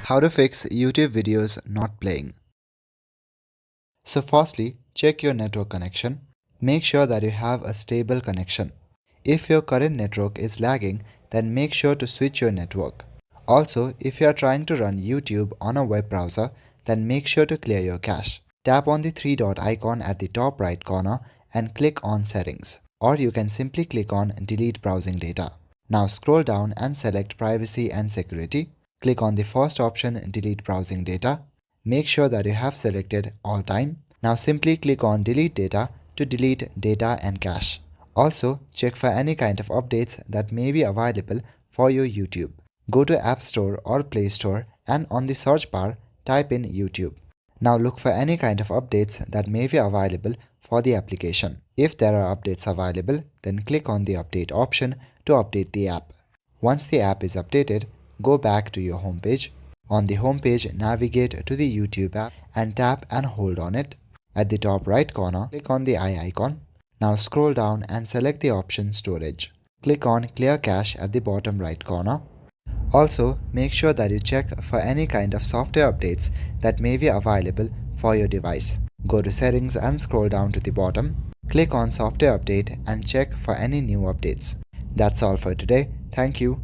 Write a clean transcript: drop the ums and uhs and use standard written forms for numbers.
How to fix YouTube videos not playing. So firstly, check your network connection. Make sure that you have a stable connection. If your current network is lagging, then make sure to switch your network. Also, if you are trying to run YouTube on a web browser, then make sure to clear your cache. Tap on the three dot icon at the top right corner and click on Settings. Or you can simply click on Delete Browsing Data. Now scroll down and select Privacy and Security. Click on the first option, Delete Browsing Data. Make sure that you have selected All Time. Now simply click on Delete Data to delete data and cache. Also, check for any kind of updates that may be available for your YouTube. Go to App Store or Play Store and on the search bar, type in YouTube. Now look for any kind of updates that may be available for the application. If there are updates available, then click on the Update option to update the app. Once the app is updated, go back to your home page. On the home page, navigate to the YouTube app and tap and hold on it. At the top right corner, click on the eye icon. Now scroll down and select the option Storage. Click on Clear Cache at the bottom right corner. Also, make sure that you check for any kind of software updates that may be available for your device. Go to Settings and scroll down to the bottom. Click on Software Update and check for any new updates. That's all for today. Thank you.